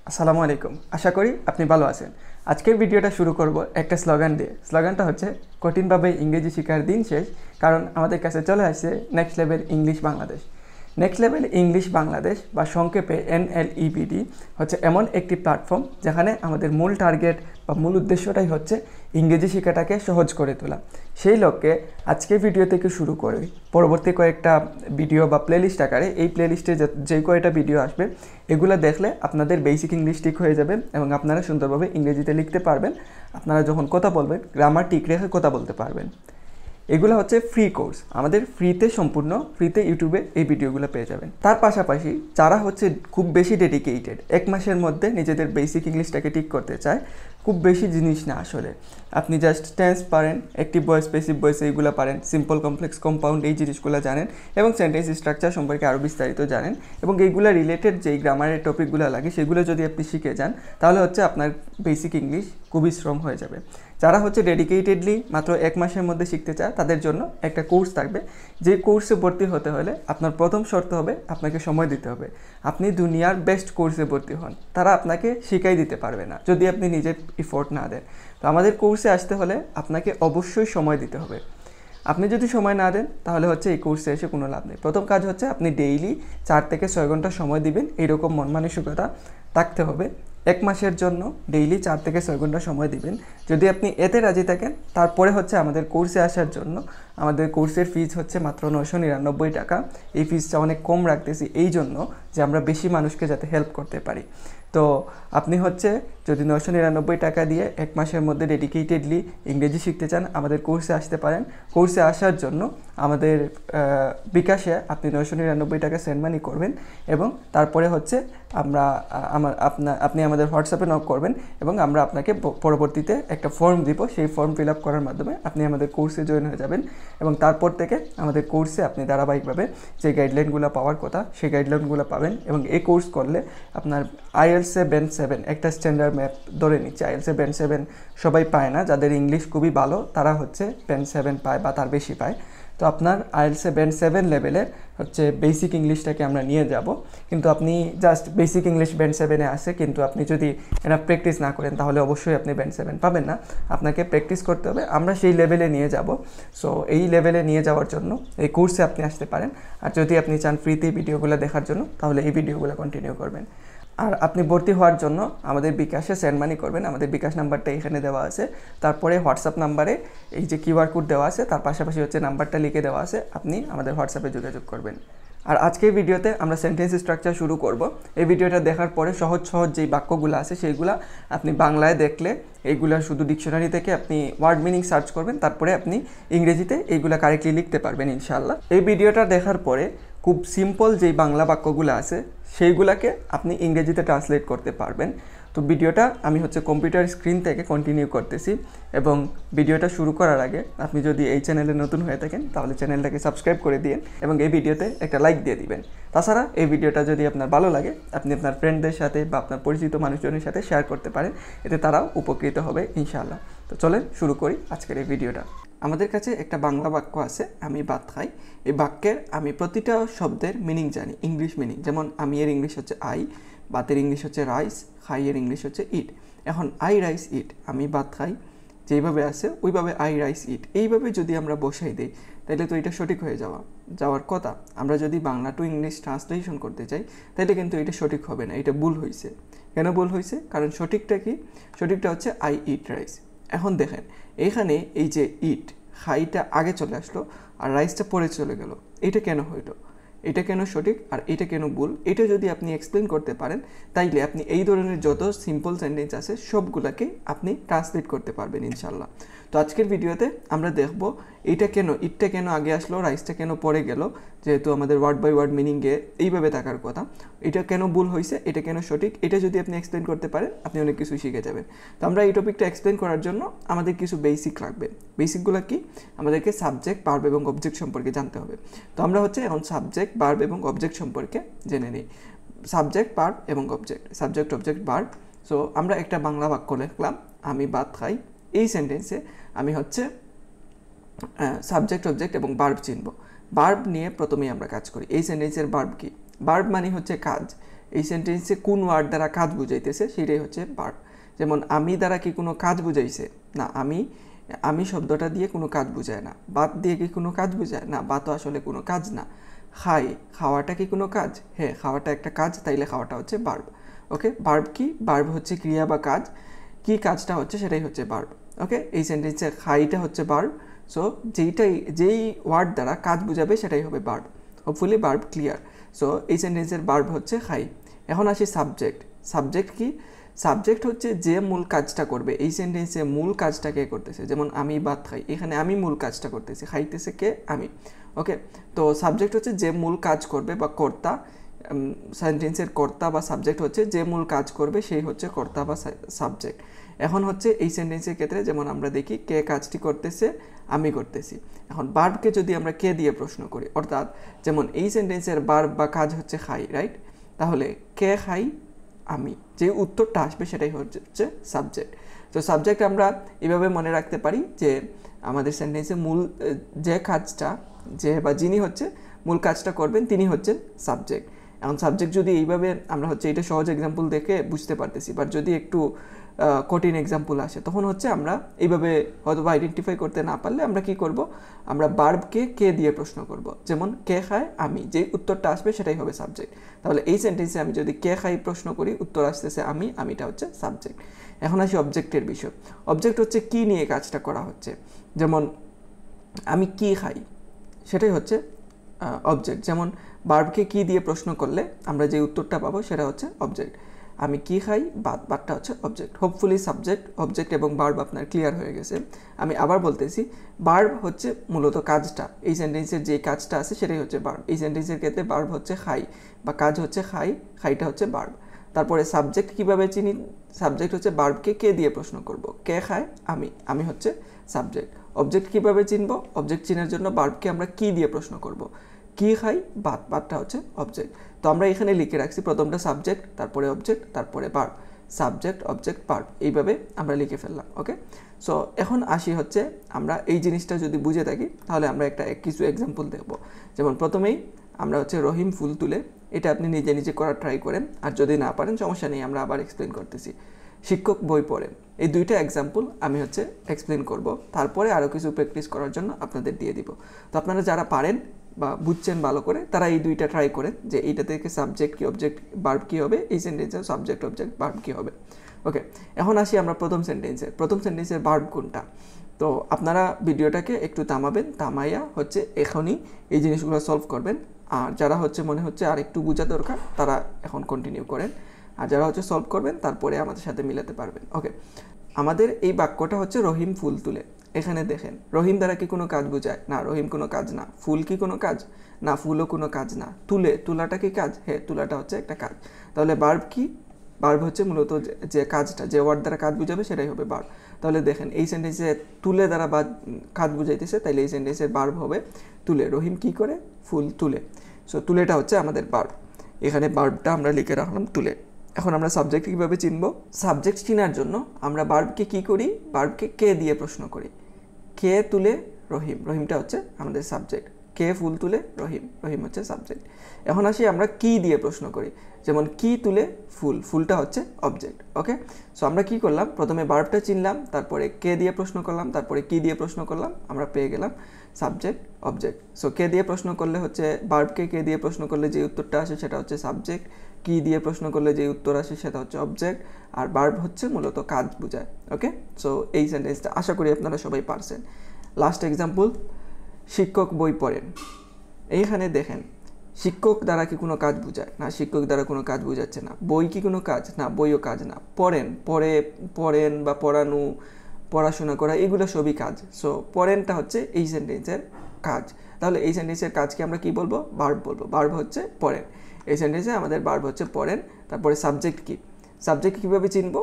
আসসালামু আলাইকুম। আশা করি আপনি ভালো আছেন। আজকের ভিডিওটা শুরু করব একটা স্লোগান দিয়ে। স্লোগানটা হচ্ছে কঠিনভাবে ইংরেজি শেখার দিন শেষ, কারণ আমাদের কাছে চলে আসছে next level English Bangladesh. Next level English Bangladesh বা সংক্ষেপে NLEBD হচ্ছে এমন একটি প্ল্যাটফর্ম যেখানে আমাদের মূল টার্গেট বা মূল উদ্দেশ্যটাই হচ্ছে ইংরেজি শেখাটাকে সহজ করে তোলা। সেই লক্ষ্যে আজকের ভিডিও থেকে শুরু করে পরবর্তী কয়েকটা ভিডিও বা প্লেলিস্ট আকারে এই প্লেলিস্টে যে কয়েকটা ভিডিও আসবে এগুলো দেখলে আপনাদের বেসিক ইংলিশ ঠিক হয়ে যাবে এবং আপনারা সুন্দরভাবে ইংরেজিতে লিখতে পারবেন। আপনারা যখন কথা বলবেন গ্রামার ঠিক রেখে কথা বলতে পারবেন। এগুলো হচ্ছে ফ্রি কোর্স, আমাদের সম্পূর্ণ ফ্রিতে ইউটিউবে এই ভিডিওগুলো পেয়ে যাবেন। তার পাশাপাশি যারা হচ্ছে খুব বেশি ডেডিকেটেড, এক মাসের মধ্যে নিজেদের বেসিক ইংলিশটাকে ঠিক করতে চায়, খুব বেশি জিনিস না আসলে, আপনি জাস্ট টেন্স পারেন, অ্যাক্টিভ ভয়েস, প্যাসিভ ভয়েস এইগুলো পারেন, সিম্পল কমপ্লেক্স কম্পাউন্ড এই জিনিসগুলো জানেন এবং সেন্টেন্স স্ট্রাকচার সম্পর্কে আরও বিস্তারিত জানেন এবং এইগুলো রিলেটেড যেই গ্রামারের টপিকগুলো লাগে সেগুলো যদি আপনি শিখে যান তাহলে হচ্ছে আপনার বেসিক ইংলিশ খুবই স্ট্রং হয়ে যাবে। যারা হচ্ছে ডেডিকেটেডলি মাত্র এক মাসের মধ্যে শিখতে চায় তাদের জন্য একটা কোর্স থাকবে। যে কোর্সে ভর্তি হতে হলে আপনার প্রথম শর্ত হবে আপনাকে সময় দিতে হবে। আপনি দুনিয়ার বেস্ট কোর্সে ভর্তি হন, তারা আপনাকে শিখাই দিতে পারবে না যদি আপনি নিজের এফোর্ট না দেন। তো আমাদের কোর্সে আসতে হলে আপনাকে অবশ্যই সময় দিতে হবে। আপনি যদি সময় না দেন তাহলে হচ্ছে এই কোর্সে এসে কোনো লাভ নেই। প্রথম কাজ হচ্ছে আপনি ডেইলি 4 থেকে 6 ঘন্টা সময় দিবেন, এইরকম মন মানসিকতা থাকতে হবে। এক মাসের জন্য ডেইলি 4 থেকে 6 ঘন্টা সময় দিবেন। যদি আপনি এতে রাজি থাকেন তারপরে হচ্ছে আমাদের কোর্সে আসার জন্য আমাদের কোর্সের ফিজ হচ্ছে মাত্র 999 টাকা। এই ফিজটা অনেক কম রাখতেছি এই জন্য যে আমরা বেশি মানুষকে যাতে হেল্প করতে পারি। তো আপনি হচ্ছে যদি 999 টাকা দিয়ে এক মাসের মধ্যে ডেডিকেটেডলি ইংরেজি শিখতে চান আপনাদের কোর্সে আসতে পারেন। কোর্সে আসার জন্য আমাদের বিকাশে আপনি 999 টাকা সেন্ড মানি করবেন এবং তারপরে হচ্ছে আপনি আমাদের হোয়াটসঅ্যাপে নক করবেন এবং আমরা আপনাকে পরবর্তীতে একটা ফর্ম দিব। সেই ফর্ম ফিল আপ করার মাধ্যমে আপনি আমাদের কোর্সে জয়েন হয়ে যাবেন এবং তারপর থেকে আমাদের কোর্সে আপনি ধারাবাহিকভাবে যে গাইডলাইনগুলো পাওয়ার কথা সেই গাইডলাইনগুলো পাবেন। এবং এই কোর্স করলে আপনার IELTS-এ ব্যান্ড 7 একটা স্ট্যান্ডার্ড ম্যাপ ধরে নিচ্ছে। IELTS-এ ব্যান্ড 7 সবাই পায় না, যাদের ইংলিশ খুবই ভালো তারা হচ্ছে ব্যান্ড 7 পায় বা তার বেশি পায়। তো আপনার IELTS-এ ব্যান্ড 7 লেভেলের হচ্ছে বেসিক ইংলিশটাকে আমরা নিয়ে যাব। কিন্তু আপনি জাস্ট বেসিক ইংলিশ ব্যান্ড 7-এ আসে, কিন্তু আপনি যদি এটা প্র্যাকটিস না করেন তাহলে অবশ্যই আপনি ব্যান্ড 7 পাবেন না। আপনাকে প্র্যাকটিস করতে হবে, আমরা সেই লেভেলে নিয়ে যাব। সো এই লেভেলে নিয়ে যাওয়ার জন্য এই কোর্সে আপনি আসতে পারেন। আর যদি আপনি চান ফ্রিতে ভিডিওগুলো দেখার জন্য তাহলে এই ভিডিওগুলো কন্টিনিউ করবেন। আর আপনি ভর্তি হওয়ার জন্য আমাদের বিকাশে সেন্ড মানি করবেন। আমাদের বিকাশ নাম্বারটা এখানে দেওয়া আছে, তারপরে হোয়াটসঅ্যাপ নাম্বারে এই যে QR কোড দেওয়া আছে তার পাশাপাশি হচ্ছে নাম্বারটা লিখে দেওয়া আছে, আপনি আমাদের হোয়াটসঅ্যাপে যোগাযোগ করবেন। আর আজকের ভিডিওতে আমরা সেন্টেন্স স্ট্রাকচার শুরু করব। এই ভিডিওটা দেখার পরে সহজ সহজ যেই বাক্যগুলো আছে সেইগুলো আপনি বাংলায় দেখলে এইগুলা শুধু ডিকশনারি থেকে আপনি ওয়ার্ড মিনিং সার্চ করবেন, তারপরে আপনি ইংরেজিতে এইগুলা কারেক্টলি লিখতে পারবেন ইনশাআল্লাহ। এই ভিডিওটা দেখার পরে খুব সিম্পল যেই বাংলা বাক্যগুলো আছে সেইগুলাকে আপনি ইংরেজিতে ট্রান্সলেট করতে পারবেন। তো ভিডিওটা আমি হচ্ছে কম্পিউটার স্ক্রিন থেকে কন্টিনিউ করতেছি এবং ভিডিওটা শুরু করার আগে আপনি যদি এই চ্যানেলে নতুন হয়ে থাকেন তাহলে চ্যানেলটাকে সাবস্ক্রাইব করে দিন এবং এই ভিডিওতে একটা লাইক দিয়ে দিবেন। তাছাড়া এই ভিডিওটা যদি আপনার ভালো লাগে আপনি আপনার ফ্রেন্ডদের সাথে বা আপনার পরিচিত মানুষজনের সাথে শেয়ার করতে পারেন, এতে তারাও উপকৃত হবে ইনশাআল্লাহ। তো চলেন শুরু করি আজকের এই ভিডিওটা। আমাদের কাছে একটা বাংলা বাক্য আছে, আমি ভাত খাই। এই বাক্যের আমি প্রতিটা শব্দের মিনিং জানি, ইংলিশ মিনিং। যেমন আমি এর ইংলিশ হচ্ছে আই, ভাতের ইংলিশ হচ্ছে রাইস, খাই এর ইংলিশ হচ্ছে ইট। এখন আই রাইস ইট, আমি ভাত খাই যেইভাবে আছে ওইভাবে আই রাইস ইট, এইভাবে যদি আমরা বসাই দিই তাহলে তো এটা সঠিক হয়ে যাওয়ার কথা। আমরা যদি বাংলা টু ইংলিশ ট্রান্সলেশন করতে চাই তাহলে কিন্তু এটা সঠিক হবে না, এটা ভুল হয়েছে। কেন ভুল হয়েছে? কারণ সঠিকটা কি? সঠিকটা হচ্ছে আই ইট রাইস। এখন দেখেন এইখানে এই যে ইট, খাইটা আগে চলে আসলো আর রাইসটা পরে চলে গেল, এটা কেন হইলো? এটা কেন সঠিক আর এটা কেন ভুল? এটা যদি আপনি এক্সপ্লেন করতে পারেন তাইলে আপনি এই ধরনের যত সিম্পল সেন্টেন্স আছে সবগুলোকে আপনি ট্রান্সলেট করতে পারবেন ইনশাল্লাহ। তো আজকের ভিডিওতে আমরা দেখব এটা কেন, ইটটা কেন আগে আসলো, রাইসটা কেন পরে গেল, যেহেতু আমাদের ওয়ার্ড বাই ওয়ার্ড মিনিংয়ে এইভাবে থাকার কথা। এটা কেন ভুল হয়েছে, এটা কেন সঠিক, এটা যদি আপনি এক্সপ্লেন করতে পারেন আপনি অনেক কিছু শিখে যাবেন। তো আমরা এই টপিকটা এক্সপ্লেন করার জন্য আমাদের কিছু বেসিক লাগবে। বেসিকগুলো কি? আমাদেরকে সাবজেক্ট, ভার্ব এবং অবজেক্ট সম্পর্কে জানতে হবে। তো আমরা হচ্ছে এখন সাবজেক্ট, ভার্ব এবং অবজেক্ট সম্পর্কে জেনে নিই। সাবজেক্ট, ভার্ব এবং object, subject object verb. So আমরা একটা বাংলা বাক্য লিখলাম, আমি ভাত খাই। এই সেন্টেন্সে আমি হচ্ছে সাবজেক্ট, অবজেক্ট এবং ভার্ব চিনব। ভার্ব নিয়ে প্রথমেই আমরা কাজ করি। এই সেন্টেন্সের ভার্ব কি? ভার্ব মানে হচ্ছে কাজ। এই সেন্টেন্সে কোন ওয়ার্ড দ্বারা কাজ বুঝাইতেছে সেটাই হচ্ছে ভার্ব। যেমন আমি দ্বারা কি কোনো কাজ বুঝাইছে? না, আমি শব্দটা দিয়ে কোনো কাজ বুঝায় না। বাত দিয়ে কি কোনো কাজ বুঝায়? না, বাতও আসলে কোনো কাজ না। খাওয়াটা কি কোনো কাজ? হ্যাঁ, খাওয়াটা একটা কাজ, তাইলে খাওয়াটা হচ্ছে ভার্ব। ওকে, ভার্ব কি? ভার্ব হচ্ছে ক্রিয়া বা কাজ। কি কাজটা হচ্ছে সেটাই হচ্ছে ভার্ব। ওকে, এই সেন্টেন্সে খাইটা হচ্ছে ভার্ব। সো যেই ওয়ার্ড দ্বারা কাজ বুঝাবে সেটাই হবে verb. Hopefully verb clear. So এই সেন্টেন্সের ভার্ব হচ্ছে খাই। এখন আসি সাবজেক্ট। সাবজেক্ট কি? সাবজেক্ট হচ্ছে যে মূল কাজটা করবে। এই সেন্টেন্সে মূল কাজটা কে করতেছে? যেমন আমি ভাত খাই, এখানে আমি মূল কাজটা করতেছি, খাইতেছে কে? আমি। ওকে, তো সাবজেক্ট হচ্ছে যে মূল কাজ করবে বা কর্তা। সেন্টেন্সের কর্তা বা সাবজেক্ট হচ্ছে যে মূল কাজ করবে, সেই হচ্ছে কর্তা বা সাবজেক্ট। এখন হচ্ছে এই সেন্টেন্সের ক্ষেত্রে যেমন আমরা দেখি কে কাজটি করতেছে? আমি করতেছি। এখন ভার্বকে যদি আমরা কে দিয়ে প্রশ্ন করি, অর্থাৎ যেমন এই সেন্টেন্সের ভার্ব বা কাজ হচ্ছে খাই, রাইট? তাহলে কে খাই? আমি। যে উত্তরটা আসবে সেটাই হচ্ছে সাবজেক্ট। তো সাবজেক্ট আমরা এভাবে মনে রাখতে পারি যে আমাদের সেন্টেন্সে মূল যে কাজটা, যে বা যিনি হচ্ছে মূল কাজটা করবেন তিনি হচ্ছেন সাবজেক্ট। এখন সাবজেক্ট যদি এইভাবে আমরা হচ্ছে এটা সহজ এক্সাম্পল দেখে বুঝতে পারতেছি, বাট যদি একটু কঠিন এক্সাম্পল আসে তখন হচ্ছে আমরা এইভাবে হয়তো বা আইডেন্টিফাই করতে না পারলে আমরা কি করব? আমরা ভার্বকে কে দিয়ে প্রশ্ন করব। যেমন কে খায়? আমি। যে উত্তরটা আসবে সেটাই হবে সাবজেক্ট। তাহলে এই সেন্টেন্সে আমি যদি কে খাই প্রশ্ন করি, উত্তর আসতেছে আমি, আমিটা হচ্ছে সাবজেক্ট। এখন আসি অবজেক্টের বিষয়। অবজেক্ট হচ্ছে কি নিয়ে কাজটা করা হচ্ছে। যেমন আমি কি খাই, সেটাই হচ্ছে অবজেক্ট। যেমন ভার্বকে কি দিয়ে প্রশ্ন করলে আমরা যে উত্তরটা পাবো সেটা হচ্ছে অবজেক্ট। আমি কি খাই? বাতটা হচ্ছে অবজেক্ট। হোপফুলি সাবজেক্ট, অবজেক্ট এবং ভার্ব আপনার ক্লিয়ার হয়ে গেছে। আমি আবার বলতেছি, ভার্ব হচ্ছে মূলত কাজটা। এই সেন্টেন্সের যে কাজটা আছে সেটাই হচ্ছে ভার্ব। এই সেন্টেন্সের ক্ষেত্রে ভার্ব হচ্ছে খাই বা কাজ হচ্ছে খাই, খাইটা হচ্ছে ভার্ব। তারপরে সাবজেক্ট কিভাবে চিনি? সাবজেক্ট হচ্ছে ভার্বকে কে দিয়ে প্রশ্ন করব। কে খায়? আমি। আমি হচ্ছে সাবজেক্ট। অবজেক্ট কিভাবে চিনব? অবজেক্ট চিনার জন্য ভার্বকে আমরা কি দিয়ে প্রশ্ন করব। কি খাই? বাতটা হচ্ছে অবজেক্ট। তো আমরা এখানে লিখে রাখছি প্রথমটা সাবজেক্ট, তারপরে অবজেক্ট, তারপরে ভার্ব। সাবজেক্ট, অবজেক্ট, ভার্ব, এইভাবে আমরা লিখে ফেললাম। ওকে, সো এখন আসি হচ্ছে আমরা এই জিনিসটা যদি বুঝে থাকি তাহলে আমরা কিছু এক্সাম্পল দেখব। যেমন প্রথমেই আমরা হচ্ছে রহিম ফুল তুলে, এটা আপনি নিজে নিজে করার ট্রাই করেন, আর যদি না পারেন সমস্যা নেই, আমরা আবার এক্সপ্লেন করতেছি। শিক্ষক বই পড়েন, এই দুইটা এক্সাম্পল আমি হচ্ছে এক্সপ্লেন করব, তারপরে আরও কিছু প্র্যাকটিস করার জন্য আপনাদের দিয়ে দিব। তো আপনারা যারা পারেন বা বুঝছেন ভালো করে তারা এই দুইটা ট্রাই করেন যে এইটা থেকে সাবজেক্ট কি অবজেক্ট ভার্ব কী হবে, এই সেন্টেন্সে সাবজেক্ট অবজেক্ট ভার্ব কী হবে। ওকে, এখন আসি আমরা প্রথম সেন্টেন্সের ভার্ব কোনটা। তো আপনারা ভিডিওটাকে একটু থামাইয়া হচ্ছে এখনই এই জিনিসগুলো সলভ করবেন। আর যারা হচ্ছে মনে হচ্ছে আর একটু বোঝা দরকার তারা এখন কন্টিনিউ করেন, আর যারা হচ্ছে সলভ করবেন তারপরে আমাদের সাথে মিলাতে পারবেন। ওকে, আমাদের এই বাক্যটা হচ্ছে রহিম ফুল তুলে। এখানে দেখেন রহিম দ্বারা কি কোনো কাজ বোঝায়? না, রহিম কোনো কাজ না। ফুল কি কোনো কাজ? না, ফুলও কোনো কাজ না। তোলাটা কি কাজ? হ্যাঁ, তোলাটা হচ্ছে একটা কাজ। তাহলে ভার্ব কি? ভার্ব হচ্ছে মূলত যে কাজটা, যে ওয়ার্ড দ্বারা কাজ বুঝাবে সেটাই হবে ভার্ব। তাহলে দেখেন এই সেন্টেন্সে তুলে দ্বারা বা কাজ বুঝাইতেছে, তাইলে এই সেন্টেন্সের ভার্ব হবে তুলে। রহিম কি করে? ফুল তুলে। সো তুলেটা হচ্ছে আমাদের ভার্ব। এখানে ভার্বটা আমরা লিখে রাখলাম তুলে। এখন আমরা সাবজেক্ট কীভাবে চিনব? সাবজেক্ট চিনার জন্য আমরা ভার্বকে কী করি? ভার্বকে কে দিয়ে প্রশ্ন করি। কে তুলে? রহিম। রহিমটা হচ্ছে আমাদের সাবজেক্ট। কে ফুল তুলে? রহিম। রহিম হচ্ছে সাবজেক্ট। এখন আসি আমরা কি দিয়ে প্রশ্ন করি। যেমন কি তুলে? ফুল। ফুলটা হচ্ছে অবজেক্ট। ওকে, সো আমরা কি করলাম? প্রথমে ভার্বটা চিনলাম, তারপরে কে দিয়ে প্রশ্ন করলাম, তারপরে কি দিয়ে প্রশ্ন করলাম, আমরা পেয়ে গেলাম সাবজেক্ট অবজেক্ট। সো কে দিয়ে প্রশ্ন করলে হচ্ছে ভার্বকে কে দিয়ে প্রশ্ন করলে যে উত্তরটা আসে সেটা হচ্ছে সাবজেক্ট। কি দিয়ে প্রশ্ন করলে যে উত্তর আসে সেটা হচ্ছে অবজেক্ট। আর ভার্ব হচ্ছে মূলত কাজ বোঝায়। ওকে, সো এই সেন্টেন্সটা আশা করি আপনারা সবাই পারছেন। লাস্ট এক্সাম্পল, শিক্ষক বই পড়েন। এইখানে দেখেন শিক্ষক দ্বারা কি কোনো কাজ বোঝায়? না, শিক্ষক দ্বারা কোনো কাজ বোঝাচ্ছে না। বই কি কোনো কাজ? না, বইও কাজ না। পড়েন বা পড়ানো, পড়াশোনা করা, এগুলো সবই কাজ। সো পড়েনটা হচ্ছে এই সেন্টেন্সের কাজ। তাহলে এই সেন্টেন্সের কাজকে আমরা কি বলবো? ভার্ব বলবো। ভার্ব হচ্ছে পড়েন। এই সেন্টেন্সে আমাদের ভার্ব হচ্ছে পড়েন। তারপরে সাবজেক্ট কি? সাবজেক্ট কীভাবে চিনবো?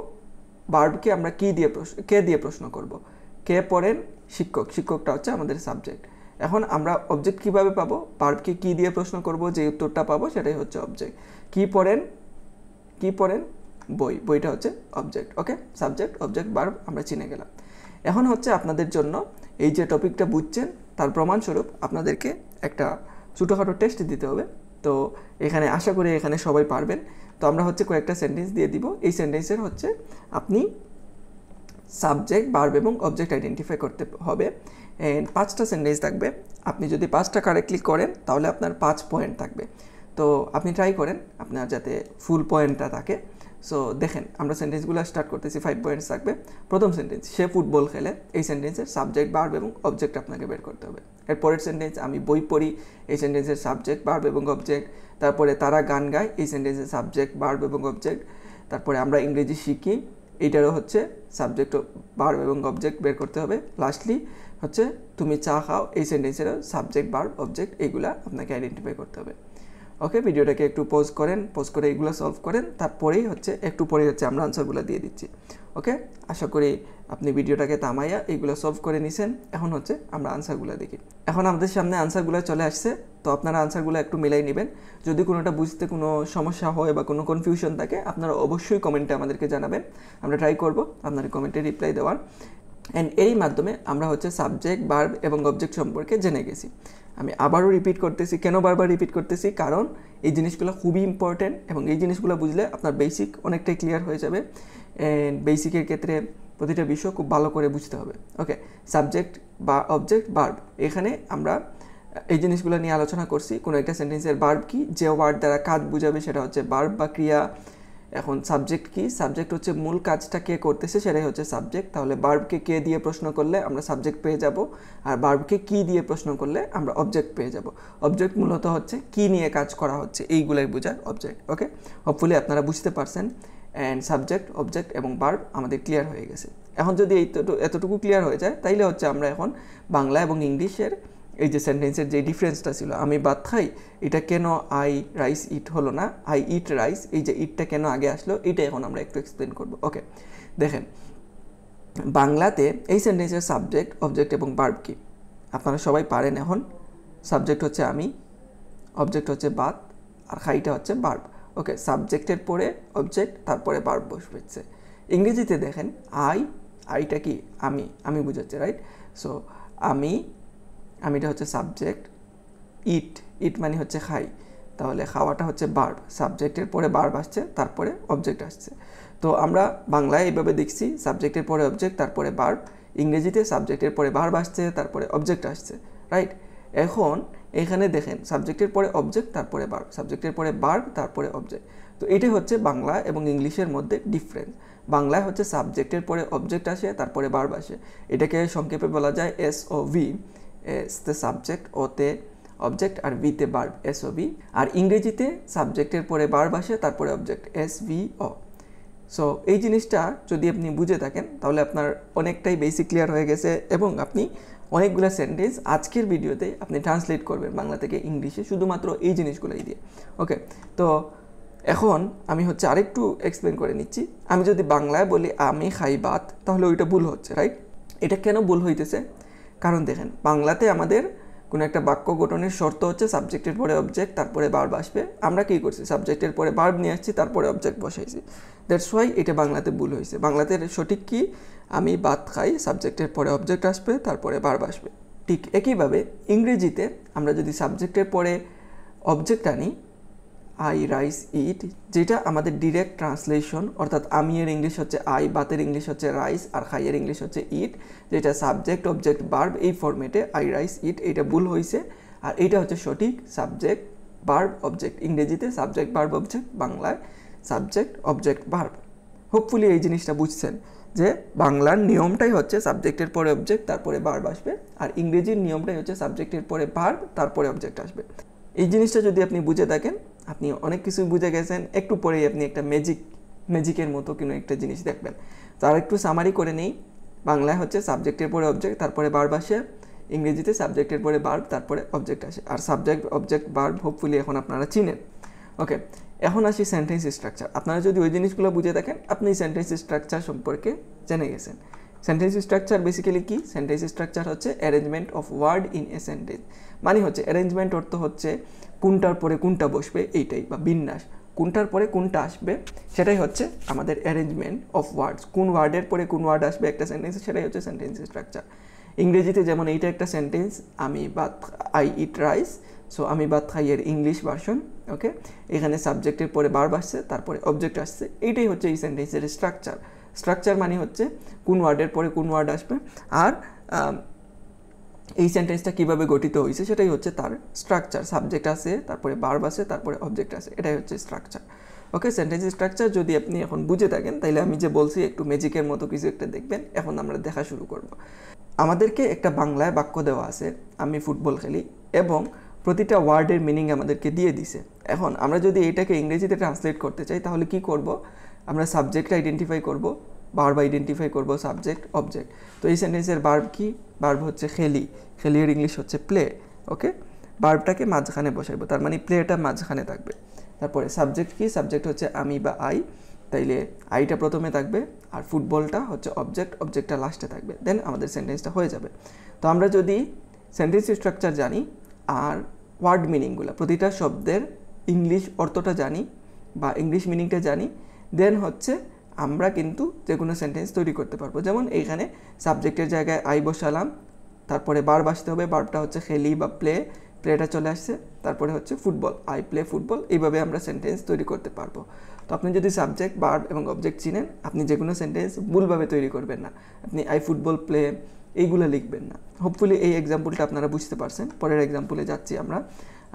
ভার্বকে আমরা কে দিয়ে প্রশ্ন করব। কে পড়েন? শিক্ষক। শিক্ষকটা হচ্ছে আমাদের সাবজেক্ট। এখন আমরা অবজেক্ট কিভাবে পাবো? ভার্বকে কি দিয়ে প্রশ্ন করব, যে উত্তরটা পাবো সেটাই হচ্ছে অবজেক্ট। কি পড়েন? বই। বইটা হচ্ছে অবজেক্ট। ওকে, সাবজেক্ট অবজেক্ট ভার্ব আমরা চিনে গেলাম। এখন হচ্ছে আপনাদের জন্য এই যে টপিকটা বুঝছেন তার প্রমাণস্বরূপ আপনাদেরকে একটা ছোটোখাটো টেস্ট দিতে হবে। তো এখানে আশা করি এখানে সবাই পারবেন। তো তো আমরা হচ্ছে কয়েকটা সেন্টেন্স দিয়ে দিব। এই সেন্টেন্সের হচ্ছে আপনি সাবজেক্ট, ভার্ব এবং অবজেক্ট আইডেন্টিফাই করতে হবে। অ্যান্ড 5টা সেন্টেন্স থাকবে। আপনি যদি 5টা কারেক্টলি করেন তাহলে আপনার 5 পয়েন্ট থাকবে। তো আপনি ট্রাই করেন আপনার যাতে ফুল পয়েন্টটা থাকে। সো দেখেন আমরা সেন্টেন্সগুলো স্টার্ট করতেছি। 5 পয়েন্টস থাকবে। প্রথম সেন্টেন্স, সে ফুটবল খেলে। এই সেন্টেন্সের সাবজেক্ট, ভার্ব এবং অবজেক্ট আপনাকে বের করতে হবে। এর পরের সেন্টেন্স, আমি বই পড়ি। এই সেন্টেন্সের সাবজেক্ট, ভার্ব এবং অবজেক্ট। তারপরে তারা গান গায়। এই সেন্টেন্সের সাবজেক্ট, ভার্ব এবং অবজেক্ট। তারপরে আমরা ইংরেজি শিখি। এইটারও হচ্ছে সাবজেক্ট, ভার্ব এবং অবজেক্ট বের করতে হবে। লাস্টলি হচ্ছে তুমি চা খাও। এই সেন্টেন্সেরও সাবজেক্ট, ভার্ব, অবজেক্ট এইগুলা আপনাকে আইডেন্টিফাই করতে হবে। ওকে, ভিডিওটাকে একটু পজ করেন, পজ করে এইগুলো সলভ করেন। তারপরেই হচ্ছে একটু পরেই হচ্ছে আমরা আনসারগুলো দিয়ে দিচ্ছি। ওকে, আশা করি আপনি ভিডিওটাকে থামাইয়া এইগুলো সলভ করে নিছেন। এখন হচ্ছে আমরা আনসারগুলো দেখি। এখন আমাদের সামনে আনসারগুলো চলে আসছে। তো আপনারা আনসারগুলো একটু মিলাই নেবেন। যদি কোনোটা বুঝতে কোনো সমস্যা হয় বা কোনো কনফিউশন থাকে আপনারা অবশ্যই কমেন্টে আমাদেরকে জানাবেন। আমরা ট্রাই করব আপনার কমেন্টে রিপ্লাই দেওয়ার। অ্যান্ড এই মাধ্যমে আমরা হচ্ছে সাবজেক্ট, ভার্ব এবং অবজেক্ট সম্পর্কে জেনে গেছি। আমি আবারও রিপিট করতেছি। কেন বারবার রিপিট করতেছি? কারণ এই জিনিসগুলো খুবই ইম্পর্টেন্ট এবং এই জিনিসগুলো বুঝলে আপনার বেসিক অনেকটাই ক্লিয়ার হয়ে যাবে। অ্যান্ড বেসিকের ক্ষেত্রে প্রতিটা বিষয় খুব ভালো করে বুঝতে হবে। ওকে, সাবজেক্ট বা অবজেক্ট, ভার্ব, এখানে আমরা এই জিনিসগুলো নিয়ে আলোচনা করছি। কোনো একটা সেন্টেন্সের ভার্ব কি, যে ওয়ার্ড দ্বারা কাজ বুঝাবে সেটা হচ্ছে ভার্ব বা ক্রিয়া। এখন সাবজেক্ট কি, সাবজেক্ট হচ্ছে মূল কাজটা কে করতেছে সেটাই হচ্ছে সাবজেক্ট। তাহলে ভার্বকে কে দিয়ে প্রশ্ন করলে আমরা সাবজেক্ট পেয়ে যাব, আর ভার্বকে কি দিয়ে প্রশ্ন করলে আমরা অবজেক্ট পেয়ে যাব। অবজেক্ট মূলত হচ্ছে কি নিয়ে কাজ করা হচ্ছে এইগুলাই বোঝায় অবজেক্ট। ওকে, হোপফুলি আপনারা বুঝতে পারছেন। অ্যান্ড সাবজেক্ট, অবজেক্ট এবং ভার্ব আমাদের ক্লিয়ার হয়ে গেছে। এখন যদি এতটুকু ক্লিয়ার হয়ে যায় তাইলে হচ্ছে আমরা এখন বাংলা এবং ইংলিশের এই যে সেন্টেন্সের যে ডিফারেন্সটা ছিল, আমি ভাত খাই, এটা কেন আই রাইস ইট হলো না, আই ইট রাইস, এই যে ইটটা কেন আগে আসলো, এটা এখন আমরা একটু এক্সপ্লেন করবো। ওকে, দেখেন বাংলাতে এই সেন্টেন্সের সাবজেক্ট, অবজেক্ট এবং ভার্ব কি আপনারা সবাই পারেন। এখন সাবজেক্ট হচ্ছে আমি, অবজেক্ট হচ্ছে ভাত, আর খাইটা হচ্ছে ভার্ব। ওকে, সাবজেক্টের পরে অবজেক্ট, তারপরে ভার্ব বসবে। ইংরেজিতে দেখেন আইটা কি, আমি বুঝাচ্ছে, রাইট? সো আমিটা হচ্ছে সাবজেক্ট, ইট মানে হচ্ছে খাই, তাহলে খাওয়াটা হচ্ছে ভার্ব। সাবজেক্টের পরে ভার্ব আসছে, তারপরে অবজেক্ট আসছে। তো আমরা বাংলায় এইভাবে দেখছি, সাবজেক্টের পরে অবজেক্ট, তারপরে ভার্ব। ইংরেজিতে সাবজেক্টের পরে ভার্ব আসছে, তারপরে অবজেক্ট আসছে, রাইট? এখন এখানে দেখেন সাবজেক্টের পরে অবজেক্ট, তারপরে ভার্ব, সাবজেক্টের পরে ভার্ব, তারপরে অবজেক্ট। তো এটাই হচ্ছে বাংলা এবং ইংলিশের মধ্যে ডিফারেন্স। বাংলায় হচ্ছে সাবজেক্টের পরে অবজেক্ট আসে, তারপরে ভার্ব আসে। এটাকে সংক্ষেপে বলা যায় SOV। এসতে সাবজেক্ট, ওতে অবজেক্ট, আর ভিতে ভার্ব, SOV। আর ইংরেজিতে সাবজেক্টের পরে ভার্ব আসে, তারপরে অবজেক্ট, SVO। সো এই জিনিসটা যদি আপনি বুঝে থাকেন তাহলে আপনার অনেকটাই বেসিক ক্লিয়ার হয়ে গেছে এবং আপনি অনেকগুলো সেন্টেন্স আজকের ভিডিওতে আপনি ট্রান্সলেট করবেন বাংলা থেকে ইংলিশে শুধুমাত্র এই জিনিসগুলোই দিয়ে। ওকে, তো এখন আমি হচ্ছে আরেকটু এক্সপ্লেন করে নিচ্ছি। আমি যদি বাংলায় বলি আমি খাই ভাত, তাহলে ওইটা ভুল হচ্ছে, রাইট? এটা কেন ভুল হইতেছে? কারণ দেখেন বাংলাতে আমাদের কোনো একটা বাক্য গঠনের শর্ত হচ্ছে সাবজেক্টের পরে অবজেক্ট, তারপরে ভার্ব আসবে। আমরা কী করছি, সাবজেক্টের পরে ভার্ব নিয়ে আসছি, তারপরে অবজেক্ট বসাইছি। দ্যাটস ওয়াই এটা বাংলাতে ভুল হয়েছে। বাংলাতে সঠিক কি, আমি ভাত খাই, সাবজেক্টের পরে অবজেক্ট আসবে, তারপরে ভার্ব আসবে। ঠিক একইভাবে ইংরেজিতে আমরা যদি সাবজেক্টের পরে অবজেক্ট আনি, আই রাইস ইট, যেটা আমাদের ডিরেক্ট ট্রান্সলেশন, অর্থাৎ আমি এর ইংলিশ হচ্ছে আই, ভাতের ইংলিশ হচ্ছে রাইস, আর খাইয়ের ইংলিশ হচ্ছে ইট, যেটা সাবজেক্ট, অবজেক্ট, ভার্ব এই ফরম্যাটে আই রাইস ইট, এইটা ভুল হয়েছে। আর এইটা হচ্ছে সঠিক, সাবজেক্ট, ভার্ব, অবজেক্ট। ইংরেজিতে সাবজেক্ট, ভার্ব, অবজেক্ট, বাংলায় সাবজেক্ট, অবজেক্ট, ভার্ব। হোপফুলি এই জিনিসটা বুঝছেন যে বাংলার নিয়মটাই হচ্ছে সাবজেক্টের পরে অবজেক্ট, তারপরে ভার্ব আসবে, আর ইংরেজির নিয়মটাই হচ্ছে সাবজেক্টের পরে ভার্ব, তারপরে অবজেক্ট আসবে। এই জিনিসটা যদি আপনি বুঝে থাকেন আপনি অনেক কিছু বুঝে গেছেন। একটু পরেই আপনি একটা ম্যাজিকের মতো কোনো একটা জিনিস দেখবেন। তো আর একটু সামারি করে নেই। বাংলায় হচ্ছে সাবজেক্টের পরে অবজেক্ট, তারপরে ভার্ব আসে। ইংরেজিতে সাবজেক্টের পরে ভার্ব, তারপরে অবজেক্ট আসে। আর সাবজেক্ট, অবজেক্ট, ভার্ব হোপফুলি এখন আপনারা চিনেন। ওকে, এখন আসি সেন্টেন্স স্ট্রাকচার। আপনারা যদি ওই জিনিসগুলো বুঝে থাকেন আপনি সেন্টেন্স স্ট্রাকচার সম্পর্কে জেনে গেছেন। সেন্টেন্স স্ট্রাকচার বেসিক্যালি কি? সেন্টেন্স স্ট্রাকচার হচ্ছে arrangement of word in a sentence. মানে হচ্ছে অ্যারেঞ্জমেন্ট অর্থ হচ্ছে কোনটার পরে কোনটা বসবে এইটাই, বা বিন্যাস, কোনটার পরে কোনটা আসবে সেটাই হচ্ছে আমাদের অ্যারেঞ্জমেন্ট অফ ওয়ার্ডস। কোন ওয়ার্ডের পরে কোন ওয়ার্ড আসবে একটা সেন্টেন্সে, সেটাই হচ্ছে সেন্টেন্স স্ট্রাকচার। ইংরেজিতে যেমন এইটা একটা sentence, I eat rice, so আমি ভাত খাই এর ইংলিশ ভার্সন ওকে, এখানে সাবজেক্টের পরে ভার্ব আসছে, তারপরে অবজেক্ট আসছে। এইটাই হচ্ছে এই সেন্টেন্সের স্ট্রাকচার। স্ট্রাকচার মানে হচ্ছে কোন ওয়ার্ডের পরে কোন ওয়ার্ড আসবে, আর এই সেন্টেন্সটা কীভাবে গঠিত হয়েছে সেটাই হচ্ছে তার স্ট্রাকচার। সাবজেক্ট আছে, তারপরে ভার্ব আছে, তারপরে অবজেক্ট আছে, এটাই হচ্ছে স্ট্রাকচার। ওকে, সেন্টেন্সের স্ট্রাকচার যদি আপনি এখন বুঝে থাকেন তাহলে আমি যে বলছি একটু ম্যাজিকের মতো কিছু একটা দেখবেন। এখন আমরা দেখা শুরু করব। আমাদেরকে একটা বাংলায় বাক্য দেওয়া আছে, আমি ফুটবল খেলি, এবং প্রতিটা ওয়ার্ডের মিনিং আমাদেরকে দিয়ে দিছে। এখন আমরা যদি এটাকে ইংরেজিতে ট্রান্সলেট করতে চাই তাহলে কি করব? আমরা সাবজেক্ট আইডেন্টিফাই করব, ভার্ব আইডেন্টিফাই করব, সাবজেক্ট, অবজেক্ট। তো এই সেন্টেন্সের ভার্ব কি? ভার্ব হচ্ছে খেলি, খেলির ইংলিশ হচ্ছে প্লে। ওকে, ভার্বটাকে মাঝখানে বসাইবো, তার মানে প্লেটা মাঝখানে থাকবে। তারপরে সাবজেক্ট কি? সাবজেক্ট হচ্ছে আমি বা আই, তাইলে আইটা প্রথমে থাকবে, আর ফুটবলটা হচ্ছে অবজেক্ট, অবজেক্টটা লাস্টে থাকবে। দেন আমাদের সেন্টেন্সটা হয়ে যাবে। তো আমরা যদি সেন্টেন্স স্ট্রাকচার জানি আর ওয়ার্ড মিনিংগুলো, প্রতিটা শব্দের ইংলিশ অর্থটা জানি বা ইংলিশ মিনিংটা জানি, দেন হচ্ছে আমরা কিন্তু যে কোনো সেন্টেন্স তৈরি করতে পারবো। যেমন এইখানে সাবজেক্টের জায়গায় আই বসালাম, তারপরে ভার্ব আসতে হবে, ভার্বটা হচ্ছে খেলি বা প্লে, প্লেটা চলে আসছে, তারপরে হচ্ছে ফুটবল, আই প্লে ফুটবল। এইভাবে আমরা সেন্টেন্স তৈরি করতে পারবো। তো আপনি যদি সাবজেক্ট, ভার্ব এবং অবজেক্ট চিনেন, আপনি যে কোনো সেন্টেন্স ভুলভাবে তৈরি করবেন না। আপনি আই ফুটবল প্লে এইগুলো লিখবেন না। হোপফুলি এই এক্সাম্পলটা আপনারা বুঝতে পারছেন। পরের এক্সাম্পলে যাচ্ছি আমরা।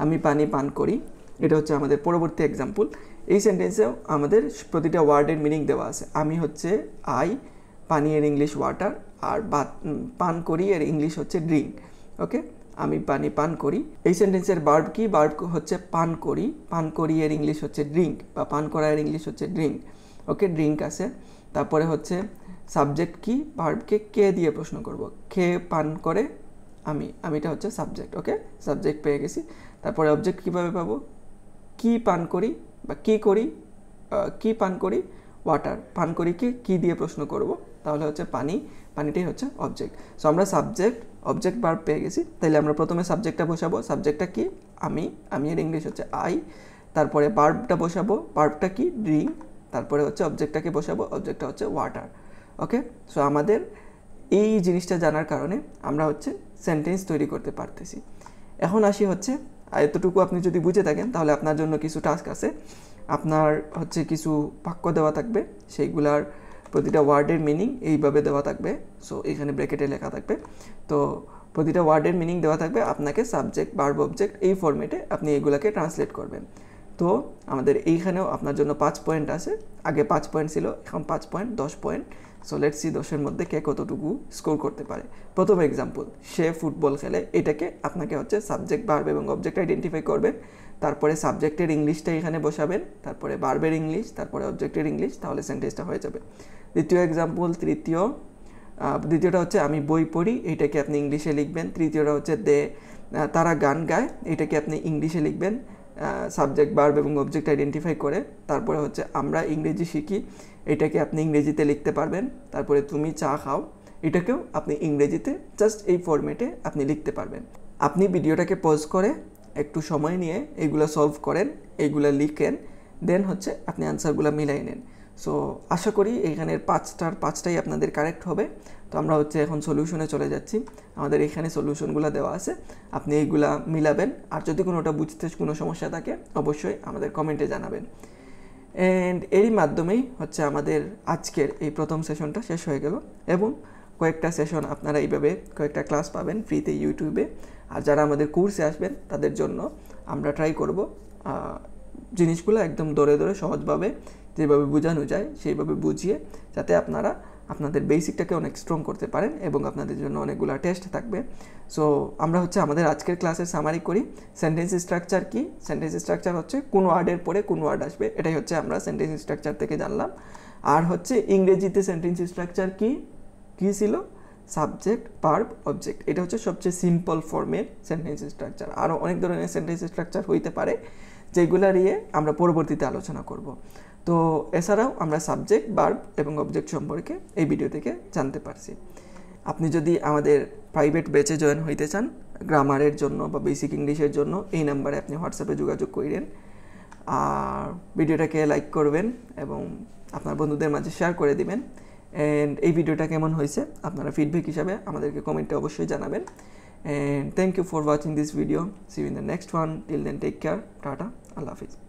আমি পানি পান করি, এটা হচ্ছে আমাদের পরবর্তী এক্সাম্পল। এই সেন্টেন্সেও আমাদের প্রতিটা ওয়ার্ডের মিনিং দেওয়া আছে। আমি হচ্ছে আই, পানি এর ইংলিশ ওয়াটার, আর পান করি এর ইংলিশ হচ্ছে ড্রিঙ্ক। ওকে, আমি পানি পান করি। এই সেন্টেন্সের ভার্ব কি? ভার্ব হচ্ছে পান করি, পান করি এর ইংলিশ হচ্ছে ড্রিঙ্ক, বা পান করা এর ইংলিশ হচ্ছে ড্রিঙ্ক। ওকে, ড্রিঙ্ক আছে। তারপরে হচ্ছে সাবজেক্ট কি? ভার্বকে কে দিয়ে প্রশ্ন করব। কে পান করে? আমি, আমিটা হচ্ছে সাবজেক্ট। ওকে, সাবজেক্ট পেয়ে গেছি। তারপরে অবজেক্ট কীভাবে পাবো? কি পান করি বা কি করি, কি পান করি? ওয়াটার। পান করি কি দিয়ে প্রশ্ন করব, তাহলে হচ্ছে পানি, পানিটাই হচ্ছে অবজেক্ট। সো আমরা সাবজেক্ট, অবজেক্ট, ভার্ব পেয়ে গেছি। তাইলে আমরা প্রথমে সাবজেক্টটা বসাবো। সাবজেক্টটা কি? আমি, আমি এর ইংলিশ হচ্ছে আই। তারপরে ভার্বটা বসাবো, ভার্বটা কি? ড্রিঙ্ক। তারপরে হচ্ছে অবজেক্টটাকে বসাবো, অবজেক্টটা হচ্ছে ওয়াটার। ওকে, সো আমাদের এই জিনিসটা জানার কারণে আমরা হচ্ছে সেন্টেন্স তৈরি করতে পারতেছি। এখন আসি হচ্ছে, এতটুকু আপনি যদি বুঝে থাকেন তাহলে আপনার জন্য কিছু টাস্ক আছে। আপনার হচ্ছে কিছু বাক্য দেওয়া থাকবে, সেইগুলার প্রতিটা ওয়ার্ডের মিনিং এইভাবে দেওয়া থাকবে। সো এখানে ব্র্যাকেটে লেখা থাকবে। তো প্রতিটা ওয়ার্ডের মিনিং দেওয়া থাকবে, আপনাকে সাবজেক্ট, ভার্ব, অবজেক্ট এই ফরম্যাটে আপনি এগুলাকে ট্রান্সলেট করবেন। তো আমাদের এইখানেও আপনার জন্য 5 পয়েন্ট আছে। আগে 5 পয়েন্ট ছিল, এখন 5 point, 10 point. So let's see 10-এর মধ্যে কে কতটুকু স্কোর করতে পারে। প্রথম এক্সাম্পল, সে ফুটবল খেলে। এটাকে আপনাকে হচ্ছে সাবজেক্ট, ভার্ব এবং অবজেক্ট আইডেন্টিফাই করবেন। তারপরে সাবজেক্টের ইংলিশটা এখানে বসাবেন, তারপরে ভার্বের ইংলিশ, তারপরে অবজেক্টের ইংলিশ, তাহলে সেন্টেন্সটা হয়ে যাবে। দ্বিতীয় এক্সাম্পল, দ্বিতীয়টা হচ্ছে আমি বই পড়ি, এটাকে আপনি ইংলিশে লিখবেন। তৃতীয়টা হচ্ছে তারা গান গায়, এটাকে আপনি ইংলিশে লিখবেন সাবজেক্ট, ভার্ব এবং অবজেক্ট আইডেন্টিফাই করে। তারপরে হচ্ছে আমরা ইংরেজি শিখি, এটাকে আপনি ইংরেজিতে লিখতে পারবেন। তারপরে তুমি চা খাও, এটাকেও আপনি ইংরেজিতে জাস্ট এই ফরম্যাটে আপনি লিখতে পারবেন। আপনি ভিডিওটাকে পজ করে একটু সময় নিয়ে এইগুলো সলভ করেন, এইগুলো লিখেন, দেন হচ্ছে আপনি আনসারগুলো মিলাই নেন। সো আশা করি এইখানের 5টাই আপনাদের কারেক্ট হবে। তো আমরা হচ্ছে এখন সলিউশনে চলে যাচ্ছি। আমাদের এখানে সলিউশনগুলো দেওয়া আছে, আপনি এইগুলা মিলাবেন। আর যদি কোনোটা বুঝতে কোনো সমস্যা থাকে অবশ্যই আমাদের কমেন্টে জানাবেন। অ্যান্ড এরই মাধ্যমেই হচ্ছে আমাদের আজকের এই প্রথম সেশনটা শেষ হয়ে গেল, এবং কয়েকটা সেশন আপনারা এইভাবে কয়েকটা ক্লাস পাবেন ফ্রিতে ইউটিউবে। আর যারা আমাদের কোর্সে আসবেন তাদের জন্য আমরা ট্রাই করব জিনিসগুলো একদম ধরে সহজভাবে যেভাবে বোঝানো যায় সেইভাবে বুঝিয়ে, যাতে আপনারা আপনাদের বেসিকটাকে অনেক স্ট্রং করতে পারেন এবং আপনাদের জন্য অনেকগুলো টেস্ট থাকবে। সো আমরা হচ্ছে আমাদের আজকের ক্লাসের সামারি করি। সেন্টেন্স স্ট্রাকচার কি? সেন্টেন্স স্ট্রাকচার হচ্ছে কোন ওয়ার্ডের পরে কোন ওয়ার্ড আসবে, এটাই হচ্ছে আমরা সেন্টেন্স স্ট্রাকচার থেকে জানলাম। আর হচ্ছে ইংরেজিতে সেন্টেন্স স্ট্রাকচার কি ছিল? Subject, verb, object. এটা হচ্ছে সবচেয়ে সিম্পল ফর্মের সেন্টেন্স স্ট্রাকচার। আরও অনেক ধরনের সেন্টেন্স স্ট্রাকচার হইতে পারে, যেগুলো নিয়ে আমরা পরবর্তীতে আলোচনা করব। তো এছাড়াও আমরা সাবজেক্ট, ভার্ব এবং অবজেক্ট সম্পর্কে এই ভিডিও থেকে জানতে পারছি। আপনি যদি আমাদের প্রাইভেট ব্যাচে জয়েন হইতে চান গ্রামারের জন্য বা বেসিক ইংলিশের জন্য, এই নাম্বারে আপনি হোয়াটসঅ্যাপে যোগাযোগ করেন। আর ভিডিওটাকে লাইক করবেন এবং আপনার বন্ধুদের মাঝে শেয়ার করে দিবেন। অ্যান্ড এই ভিডিওটা কেমন হয়েছে আপনারা ফিডব্যাক হিসাবে আমাদেরকে কমেন্টে অবশ্যই জানাবেন। And thank you for watching this video. See you in the next one. Till then, take care. Tata. Allah Hafiz.